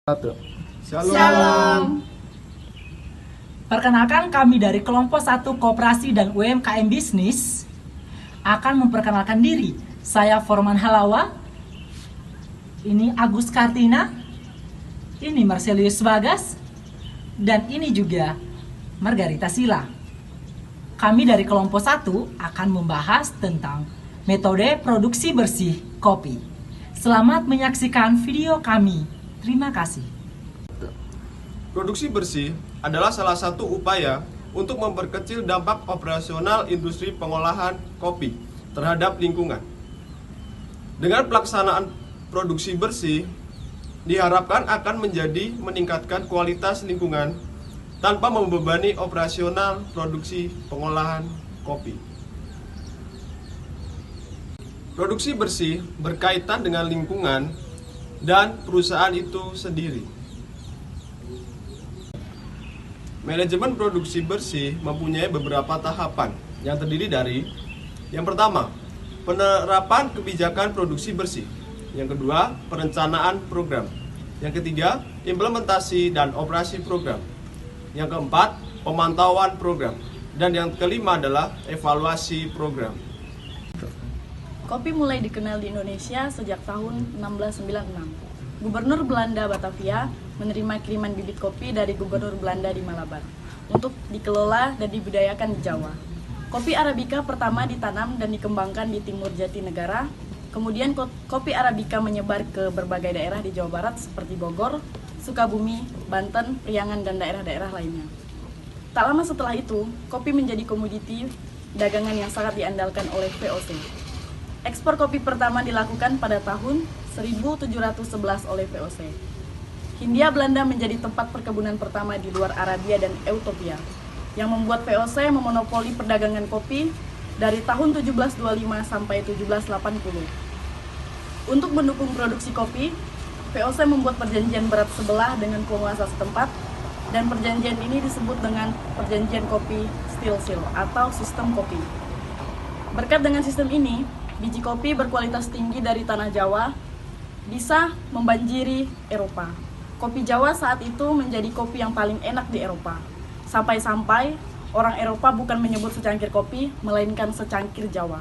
Satu. Shalom. Perkenalkan, kami dari kelompok 1 Koperasi dan UMKM Bisnis akan memperkenalkan diri. Saya Forman Halawa, ini Agus Kartina, ini Marcelius Bagas, dan ini juga Margarita Sila. Kami dari kelompok 1 akan membahas tentang metode produksi bersih kopi. Selamat menyaksikan video kami. Terima kasih. Produksi bersih adalah salah satu upaya untuk memperkecil dampak operasional industri pengolahan kopi terhadap lingkungan. Dengan pelaksanaan produksi bersih, diharapkan akan meningkatkan kualitas lingkungan tanpa membebani operasional produksi pengolahan kopi. Produksi bersih berkaitan dengan lingkungan dan perusahaan itu sendiri. Manajemen produksi bersih mempunyai beberapa tahapan yang terdiri dari: yang pertama, penerapan kebijakan produksi bersih; yang kedua, perencanaan program; yang ketiga, implementasi dan operasi program; yang keempat, pemantauan program; dan yang kelima adalah evaluasi program. Kopi mulai dikenal di Indonesia sejak tahun 1696. Gubernur Belanda Batavia menerima kiriman bibit kopi dari Gubernur Belanda di Malabar untuk dikelola dan dibudidayakan di Jawa. Kopi Arabica pertama ditanam dan dikembangkan di Timur Jatinegara. Kemudian kopi Arabica menyebar ke berbagai daerah di Jawa Barat seperti Bogor, Sukabumi, Banten, Priangan, dan daerah-daerah lainnya. Tak lama setelah itu, kopi menjadi komoditi dagangan yang sangat diandalkan oleh VOC. Ekspor kopi pertama dilakukan pada tahun 1711 oleh VOC. Hindia Belanda menjadi tempat perkebunan pertama di luar Arabia dan Ethiopia, yang membuat VOC memonopoli perdagangan kopi dari tahun 1725 sampai 1780. Untuk mendukung produksi kopi, VOC membuat perjanjian berat sebelah dengan penguasa setempat, dan perjanjian ini disebut dengan Perjanjian Kopi Stilsil atau Sistem Kopi. Berkat dengan sistem ini, biji kopi berkualitas tinggi dari tanah Jawa bisa membanjiri Eropa. Kopi Jawa saat itu menjadi kopi yang paling enak di Eropa. Sampai-sampai orang Eropa bukan menyebut secangkir kopi, melainkan secangkir Jawa.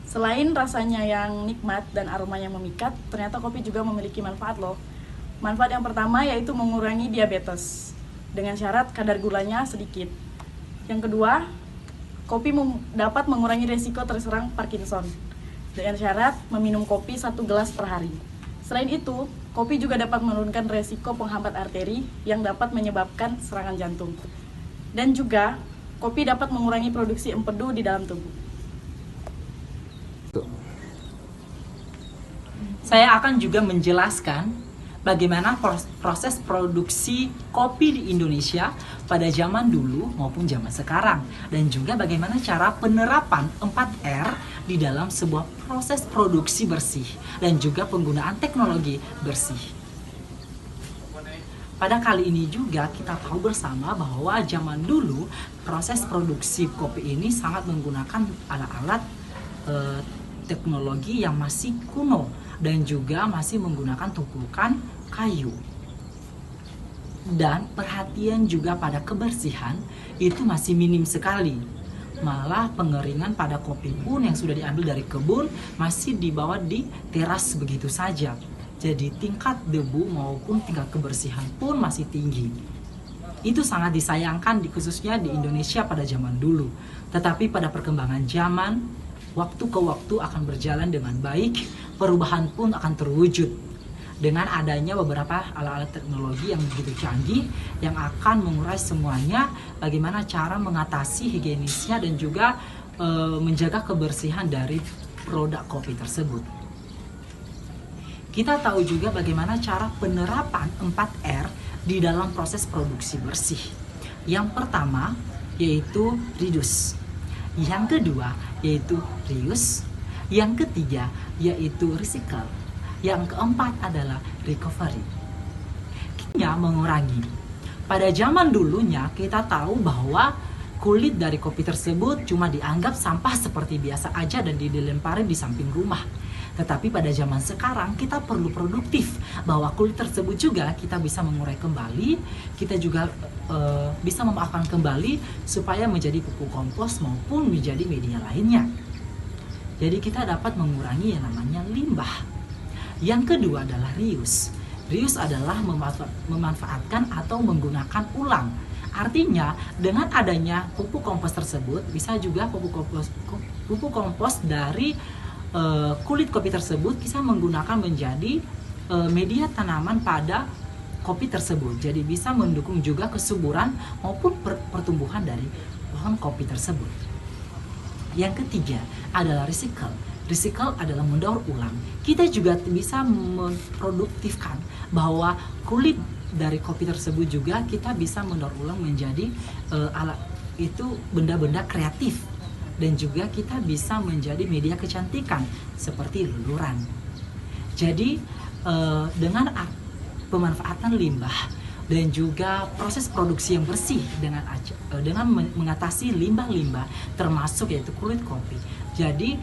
Selain rasanya yang nikmat dan aromanya memikat, ternyata kopi juga memiliki manfaat loh. Manfaat yang pertama yaitu mengurangi diabetes, dengan syarat kadar gulanya sedikit. Yang kedua, kopi dapat mengurangi risiko terserang Parkinson, dengan syarat meminum kopi 1 gelas per hari. Selain itu, kopi juga dapat menurunkan risiko penghambat arteri yang dapat menyebabkan serangan jantung. Dan juga, kopi dapat mengurangi produksi empedu di dalam tubuh. Saya akan juga menjelaskan bagaimana proses produksi kopi di Indonesia pada zaman dulu maupun zaman sekarang, dan juga bagaimana cara penerapan 4R di dalam sebuah proses produksi bersih dan juga penggunaan teknologi bersih. Pada kali ini juga kita tahu bersama bahwa zaman dulu proses produksi kopi ini sangat menggunakan alat-alat teknologi yang masih kuno dan juga masih menggunakan tumpukan kayu. Dan perhatian juga pada kebersihan itu masih minim sekali. Malah pengeringan pada kopi pun yang sudah diambil dari kebun masih dibawa di teras begitu saja. Jadi tingkat debu maupun tingkat kebersihan pun masih tinggi. Itu sangat disayangkan khususnya di Indonesia pada zaman dulu. Tetapi pada perkembangan zaman, waktu ke waktu akan berjalan dengan baik, perubahan pun akan terwujud dengan adanya beberapa alat-alat teknologi yang begitu canggih yang akan mengurai semuanya, bagaimana cara mengatasi higienisnya dan juga menjaga kebersihan dari produk kopi tersebut. Kita tahu juga bagaimana cara penerapan 4R di dalam proses produksi bersih. Yang pertama yaitu reduce, yang kedua yaitu reuse, yang ketiga yaitu recycle, yang keempat adalah recovery. Kimia mengurangi. Pada zaman dulunya kita tahu bahwa kulit dari kopi tersebut cuma dianggap sampah seperti biasa aja dan dilempari di samping rumah. Tetapi pada zaman sekarang kita perlu produktif, bahwa kulit tersebut juga kita bisa mengurai kembali, kita juga bisa memanfaatkan kembali supaya menjadi pupuk kompos maupun menjadi media lainnya. Jadi kita dapat mengurangi yang namanya limbah. Yang kedua adalah reuse. Reuse adalah memanfaatkan atau menggunakan ulang. Artinya dengan adanya pupuk kompos tersebut, bisa juga pupuk kompos dari kulit kopi tersebut bisa menggunakan menjadi media tanaman pada kopi tersebut. Jadi bisa mendukung juga kesuburan maupun pertumbuhan dari pohon kopi tersebut. Yang ketiga adalah recycle. Recycle adalah mendaur ulang. Kita juga bisa memproduktifkan bahwa kulit dari kopi tersebut juga kita bisa mendaur ulang menjadi alat itu benda-benda kreatif, dan juga kita bisa menjadi media kecantikan seperti luluran. Jadi dengan pemanfaatan limbah dan juga proses produksi yang bersih dengan mengatasi limbah-limbah termasuk yaitu kulit kopi. Jadi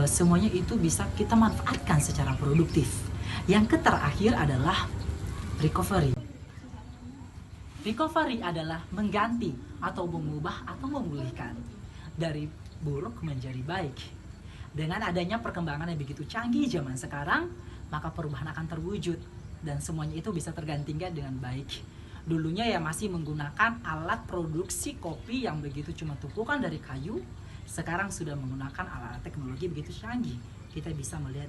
semuanya itu bisa kita manfaatkan secara produktif. Yang terakhir adalah recovery. Recovery adalah mengganti atau mengubah atau memulihkan dari buruk menjadi baik. Dengan adanya perkembangan yang begitu canggih zaman sekarang, maka perubahan akan terwujud dan semuanya itu bisa tergantikan dengan baik. Dulunya ya masih menggunakan alat produksi kopi yang begitu cuma tumpukan dari kayu. Sekarang sudah menggunakan alat teknologi begitu canggih. Kita bisa melihat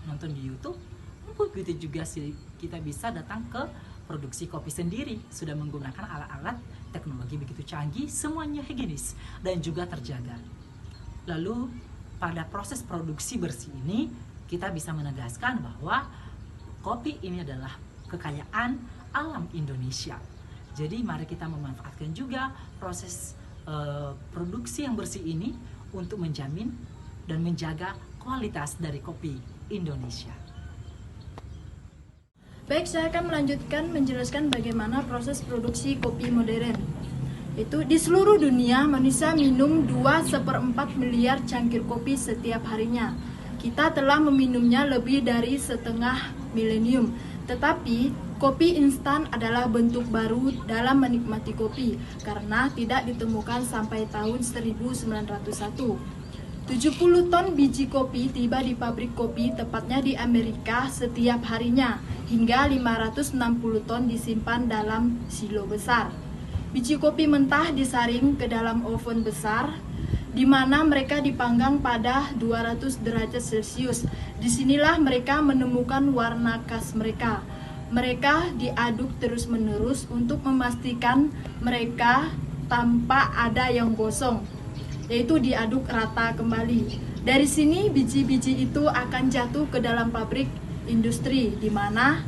nonton di YouTube. Begitu juga kita bisa datang ke produksi kopi sendiri, sudah menggunakan alat-alat teknologi begitu canggih, semuanya higienis dan juga terjaga. Lalu pada proses produksi bersih ini kita bisa menegaskan bahwa kopi ini adalah kekayaan alam Indonesia. Jadi mari kita memanfaatkan juga proses produksi yang bersih ini untuk menjamin dan menjaga kualitas dari kopi Indonesia. Baik, saya akan melanjutkan menjelaskan bagaimana proses produksi kopi modern. Itu di seluruh dunia manusia minum 2/4 miliar cangkir kopi setiap harinya. Kita telah meminumnya lebih dari setengah milenium. Tetapi kopi instan adalah bentuk baru dalam menikmati kopi karena tidak ditemukan sampai tahun 1901. 70 ton biji kopi tiba di pabrik kopi tepatnya di Amerika setiap harinya, hingga 560 ton disimpan dalam silo besar. Biji kopi mentah disaring ke dalam oven besar, di mana mereka dipanggang pada 200 derajat Celcius. Disinilah mereka menemukan warna khas mereka. Mereka diaduk terus-menerus untuk memastikan mereka tanpa ada yang gosong, yaitu diaduk rata kembali. Dari sini biji-biji itu akan jatuh ke dalam pabrik industri, di mana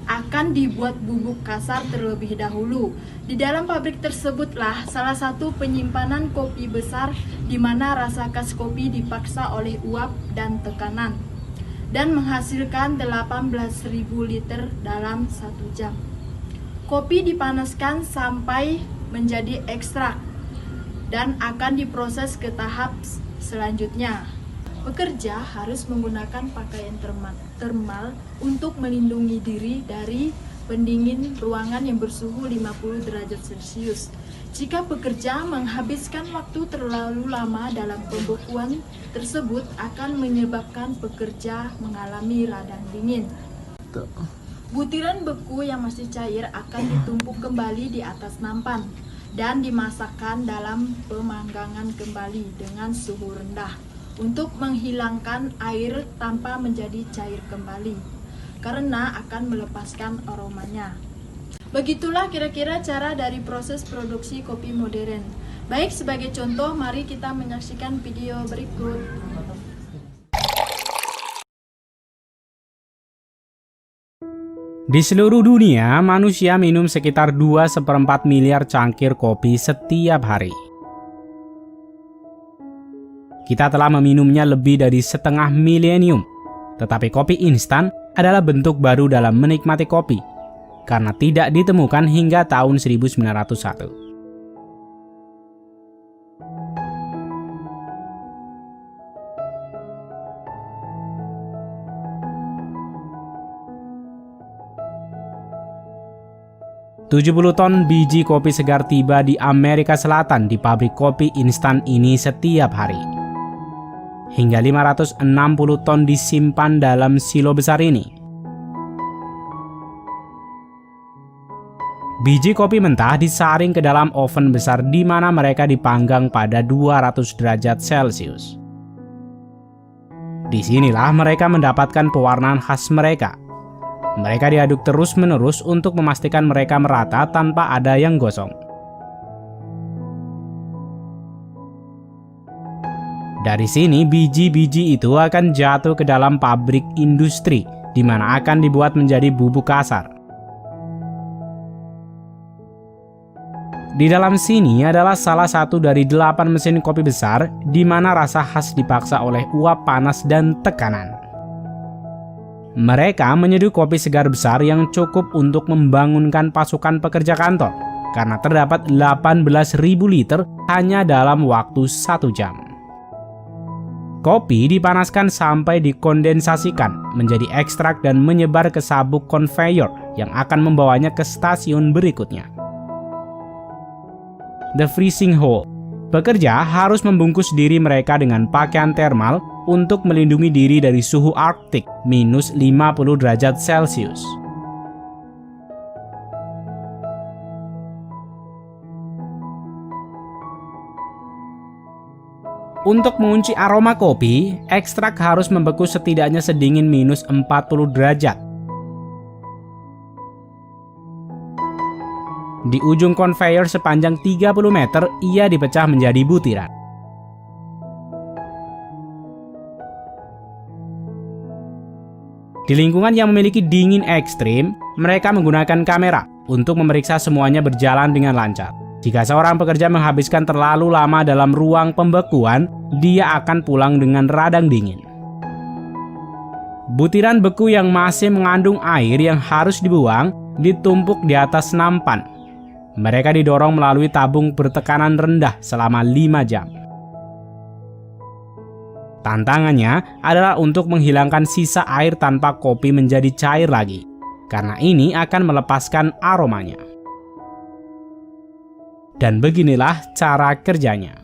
akan dibuat bubuk kasar terlebih dahulu. Di dalam pabrik tersebutlah salah satu penyimpanan kopi besar, di mana rasa khas kopi dipaksa oleh uap dan tekanan, dan menghasilkan 18.000 liter dalam 1 jam. Kopi dipanaskan sampai menjadi ekstrak dan akan diproses ke tahap selanjutnya. Pekerja harus menggunakan pakaian termal untuk melindungi diri dari pendingin ruangan yang bersuhu 50 derajat Celcius. Jika pekerja menghabiskan waktu terlalu lama dalam pembekuan tersebut akan menyebabkan pekerja mengalami radang dingin. Butiran beku yang masih cair akan ditumpuk kembali di atas nampan dan dimasakkan dalam pemanggangan kembali dengan suhu rendah untuk menghilangkan air tanpa menjadi cair kembali, karena akan melepaskan aromanya. Begitulah kira-kira cara dari proses produksi kopi modern. Baik, sebagai contoh, mari kita menyaksikan video berikut. Di seluruh dunia, manusia minum sekitar 2/4 miliar cangkir kopi setiap hari. Kita telah meminumnya lebih dari setengah milenium. Tetapi kopi instan adalah bentuk baru dalam menikmati kopi, karena tidak ditemukan hingga tahun 1901. 70 ton biji kopi segar tiba di Amerika Selatan di pabrik kopi instan ini setiap hari. Hingga 560 ton disimpan dalam silo besar ini. Biji kopi mentah disaring ke dalam oven besar di mana mereka dipanggang pada 200 derajat Celcius. Disinilah mereka mendapatkan pewarnaan khas mereka. Mereka diaduk terus-menerus untuk memastikan mereka merata tanpa ada yang gosong. Dari sini, biji-biji itu akan jatuh ke dalam pabrik industri, di mana akan dibuat menjadi bubuk kasar. Di dalam sini adalah salah satu dari 8 mesin kopi besar, di mana rasa khas dipaksa oleh uap panas dan tekanan. Mereka menyeduh kopi segar besar yang cukup untuk membangunkan pasukan pekerja kantor, karena terdapat 18.000 liter hanya dalam waktu 1 jam. Kopi dipanaskan sampai dikondensasikan menjadi ekstrak dan menyebar ke sabuk konveyor yang akan membawanya ke stasiun berikutnya. The freezing hole. Pekerja harus membungkus diri mereka dengan pakaian termal untuk melindungi diri dari suhu Arktik minus 50 derajat Celcius. Untuk mengunci aroma kopi, ekstrak harus membeku setidaknya sedingin minus 40 derajat. Di ujung konveyor sepanjang 30 meter, ia dipecah menjadi butiran. Di lingkungan yang memiliki dingin ekstrim, mereka menggunakan kamera untuk memeriksa semuanya berjalan dengan lancar. Jika seorang pekerja menghabiskan terlalu lama dalam ruang pembekuan, dia akan pulang dengan radang dingin. Butiran beku yang masih mengandung air yang harus dibuang ditumpuk di atas nampan. Mereka didorong melalui tabung bertekanan rendah selama 5 jam. Tantangannya adalah untuk menghilangkan sisa air tanpa kopi menjadi cair lagi, karena ini akan melepaskan aromanya. Dan beginilah cara kerjanya.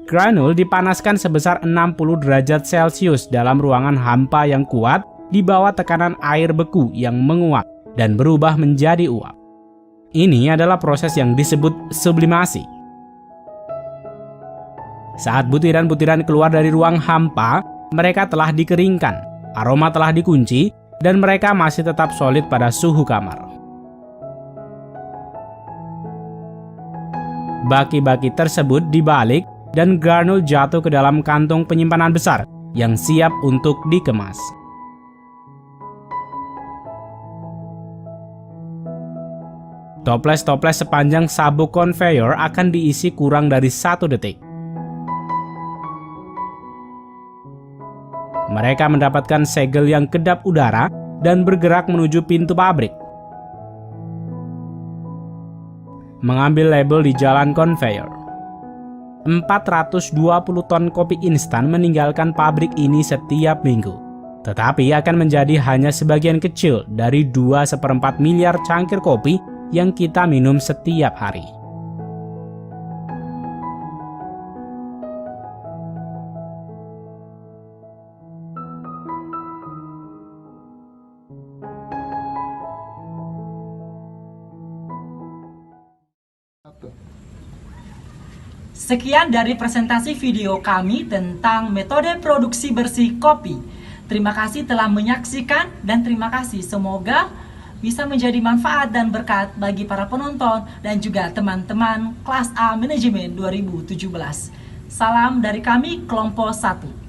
Granul dipanaskan sebesar 60 derajat Celcius dalam ruangan hampa yang kuat di bawah tekanan air beku yang menguap dan berubah menjadi uap. Ini adalah proses yang disebut sublimasi. Saat butiran-butiran keluar dari ruang hampa, mereka telah dikeringkan, aroma telah dikunci, dan mereka masih tetap solid pada suhu kamar. Baki-baki tersebut dibalik dan granul jatuh ke dalam kantong penyimpanan besar yang siap untuk dikemas. Toples-toples sepanjang sabuk konveyor akan diisi kurang dari 1 detik. Mereka mendapatkan segel yang kedap udara dan bergerak menuju pintu pabrik. Mengambil label di jalan konveyor. 420 ton kopi instan meninggalkan pabrik ini setiap minggu. Tetapi akan menjadi hanya sebagian kecil dari 2/4 miliar cangkir kopi yang kita minum setiap hari. Sekian dari presentasi video kami tentang metode produksi bersih kopi. Terima kasih telah menyaksikan dan terima kasih, semoga bisa menjadi manfaat dan berkat bagi para penonton dan juga teman-teman kelas A Manajemen 2017. Salam dari kami kelompok 1.